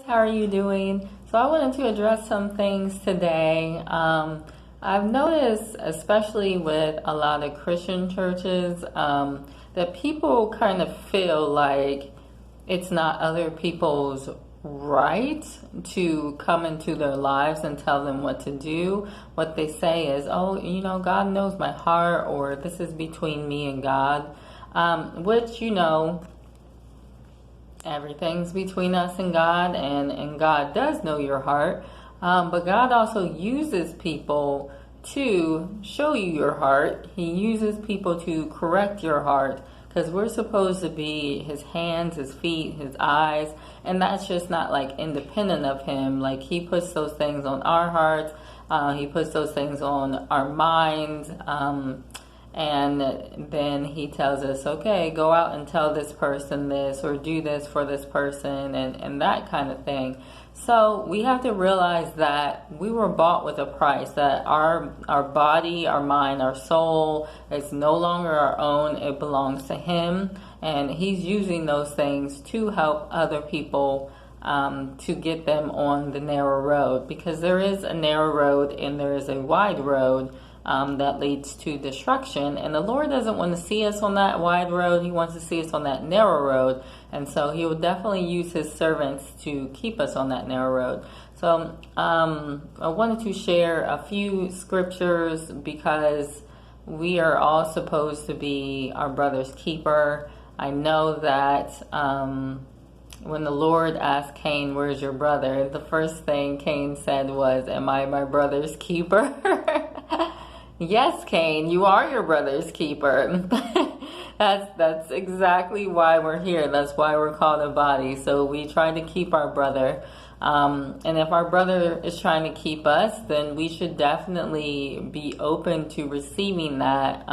How are you doing? So I wanted to address some things today. I've noticed, especially with a lot of Christian churches, that people kind of feel like it's not other people's right to come into their lives and tell them what to do. What they say is, oh, God knows my heart, or this is between me and God, which, everything's between us and God, and God does know your heart. But God also uses people to show you your heart. He uses people to correct your heart, because we're supposed to be his hands, his feet, his eyes, and that's just not like independent of him. Like, he puts those things on our hearts, he puts those things on our minds, and then he tells us, okay, go out and tell this person this, or do this for this person, and that kind of thing. So we have to realize that we were bought with a price, that our body, our mind, our soul is no longer our own. It belongs to him, and he's using those things to help other people, to get them on the narrow road, because there is a narrow road and there is a wide road that leads to destruction, and the Lord doesn't want to see us on that wide road. He wants to see us on that narrow road, and so he will definitely use his servants to keep us on that narrow road. So I wanted to share a few scriptures, because we are all supposed to be our brother's keeper. I know that when the Lord asked Cain, where's your brother, the first thing Cain said was, am I my brother's keeper? Yes, Cain, you are your brother's keeper. That's exactly why we're here. That's why we're called a body. So we try to keep our brother. And if our brother is trying to keep us, then we should definitely be open to receiving that,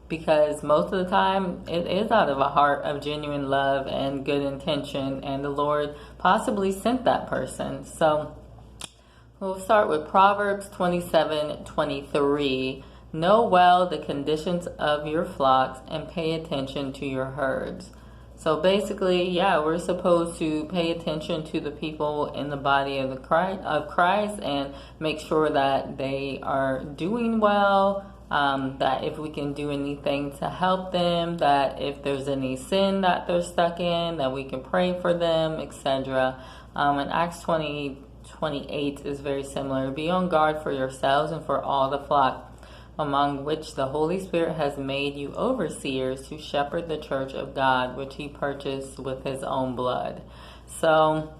because most of the time it is out of a heart of genuine love and good intention, and the Lord possibly sent that person. So we'll start with Proverbs 27:23. Know well the conditions of your flocks and pay attention to your herds. So basically, we're supposed to pay attention to the people in the body of Christ and make sure that they are doing well, that if we can do anything to help them, that if there's any sin that they're stuck in, that we can pray for them, etc. In Acts 20:28 is very similar. Be on guard for yourselves and for all the flock among which the Holy Spirit has made you overseers to shepherd the church of God, which he purchased with his own blood. So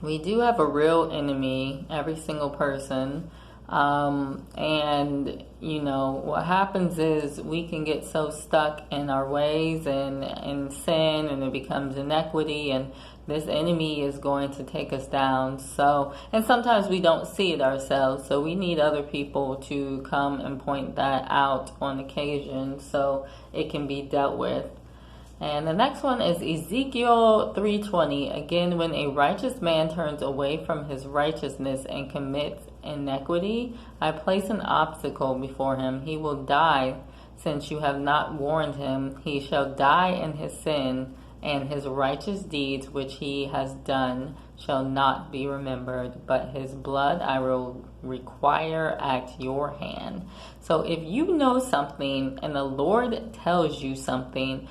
we do have a real enemy, every single person. And what happens is we can get so stuck in our ways and in sin, and it becomes inequity, and this enemy is going to take us down. So, and sometimes we don't see it ourselves, so we need other people to come and point that out on occasion so it can be dealt with. And the next one is Ezekiel 3:20. Again, when a righteous man turns away from his righteousness and commits iniquity, I place an obstacle before him. He will die, since you have not warned him. He shall die in his sin, and his righteous deeds which he has done shall not be remembered, but his blood I will require at your hand. So if you know something and the Lord tells you something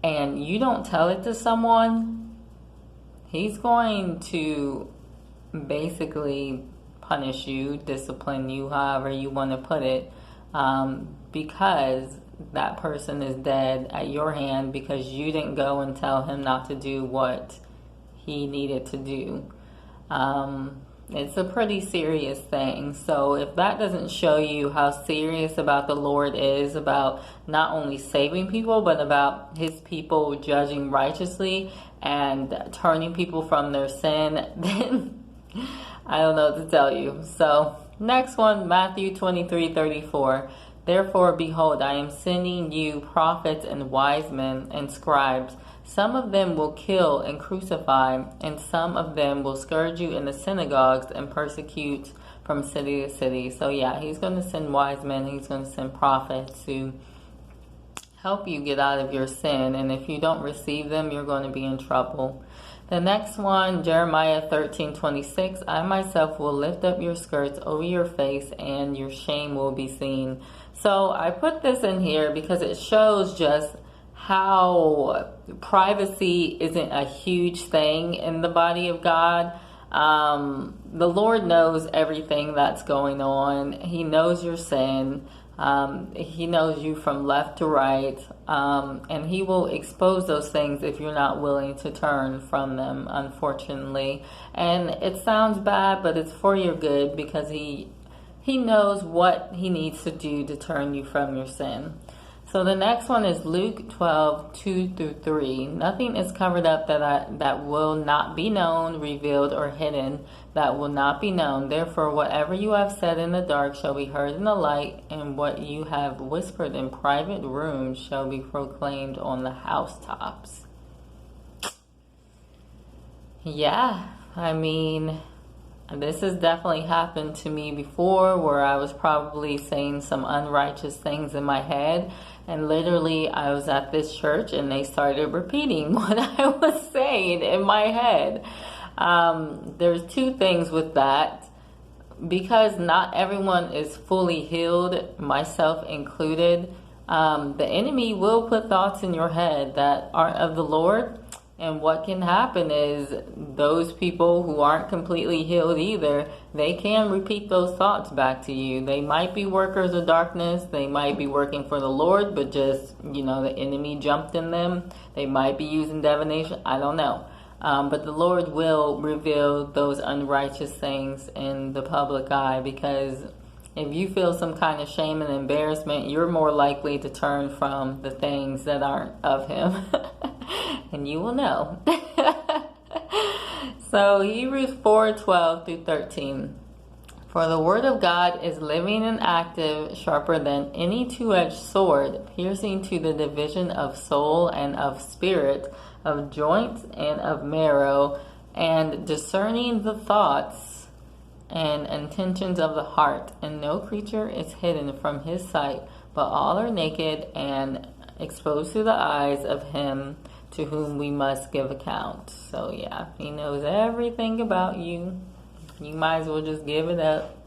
and you don't tell it to someone, he's going to basically punish you, discipline you, however you want to put it, because that person is dead at your hand, because you didn't go and tell him not to do what he needed to do. It's a pretty serious thing. So if that doesn't show you how serious about the Lord is, about not only saving people, but about his people judging righteously and turning people from their sin, then I don't know what to tell you. So next one, Matthew 23:34. Therefore, behold, I am sending you prophets and wise men and scribes. Some of them will kill and crucify, and some of them will scourge you in the synagogues and persecute from city to city. So he's going to send wise men. He's going to send prophets to help you get out of your sin. And if you don't receive them, you're going to be in trouble. The next one, Jeremiah 13:26, I myself will lift up your skirts over your face and your shame will be seen. So I put this in here because it shows just how privacy isn't a huge thing in the body of God. The Lord knows everything that's going on. He knows your sin. He knows you from left to right, and he will expose those things if you're not willing to turn from them, unfortunately. And it sounds bad, but it's for your good because he knows what he needs to do to turn you from your sin. So the next one is Luke 12:2-3. Nothing is covered up that will not be known, revealed, or hidden, that will not be known. Therefore, whatever you have said in the dark shall be heard in the light, and what you have whispered in private rooms shall be proclaimed on the housetops. Yeah, I mean, this has definitely happened to me before, where I was probably saying some unrighteous things in my head, and literally I was at this church and they started repeating what I was saying in my head. There's two things with that. Because not everyone is fully healed, myself included, the enemy will put thoughts in your head that aren't of the Lord. And what can happen is those people who aren't completely healed either, they can repeat those thoughts back to you. They might be workers of darkness. They might be working for the Lord, but just, the enemy jumped in them. They might be using divination. I don't know. But the Lord will reveal those unrighteous things in the public eye, because if you feel some kind of shame and embarrassment, you're more likely to turn from the things that aren't of him. And you will know. So Hebrews 4:12-13. For the word of God is living and active, sharper than any two-edged sword, piercing to the division of soul and of spirit, of joints and of marrow, and discerning the thoughts and intentions of the heart. And no creature is hidden from his sight, but all are naked and exposed to the eyes of him to whom we must give account. So yeah, he knows everything about you. You might as well just give it up.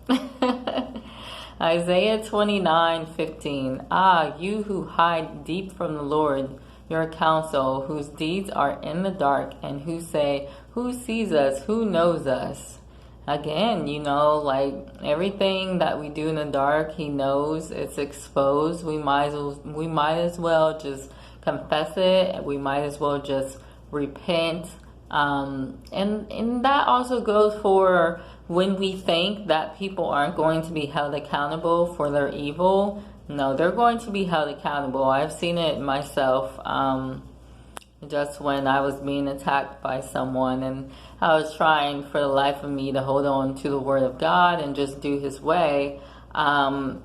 Isaiah 29:15. Ah, you who hide deep from the Lord, your counsel, whose deeds are in the dark, and who say, who sees us, who knows us? Again, like everything that we do in the dark, he knows. It's exposed. We might as well just confess it. We might as well just repent. And that also goes for when we think that people aren't going to be held accountable for their evil. No, they're going to be held accountable. I've seen it myself. Just when I was being attacked by someone, and I was trying for the life of me to hold on to the word of God and just do his way. And,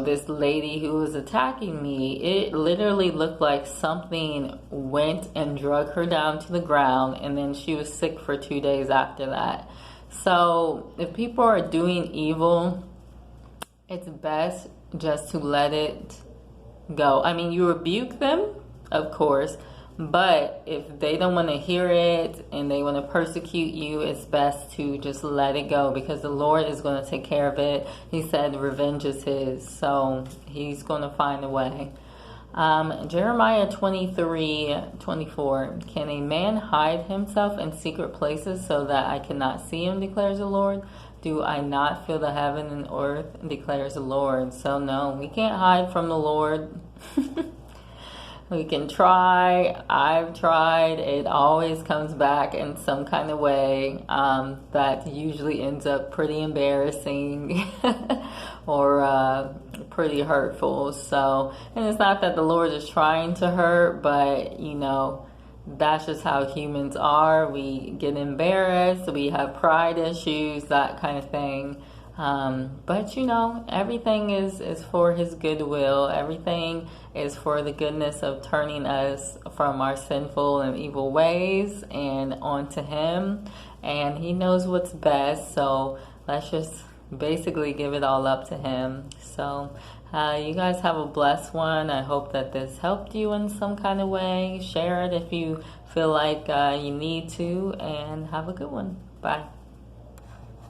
this lady who was attacking me, it literally looked like something went and drug her down to the ground, and then she was sick for 2 days after that. So if people are doing evil, it's best just to let it go. I mean, you rebuke them, of course, but if they don't want to hear it and they want to persecute you, it's best to just let it go, because the Lord is going to take care of it. He said revenge is his, so he's going to find a way. Jeremiah 23:24. Can a man hide himself in secret places so that I cannot see him, declares the Lord? Do I not feel the heaven and earth, declares the Lord? So no, we can't hide from the Lord. We can try. I've tried. It always comes back in some kind of way that usually ends up pretty embarrassing or pretty hurtful. So, and it's not that the Lord is trying to hurt, but that's just how humans are. We get embarrassed. We have pride issues, that kind of thing. But everything is for his goodwill. Everything is for the goodness of turning us from our sinful and evil ways and onto him. And he knows what's best. So let's just basically give it all up to him. So You guys have a blessed one. I hope that this helped you in some kind of way. Share it if you feel like you need to, and have a good one. Bye.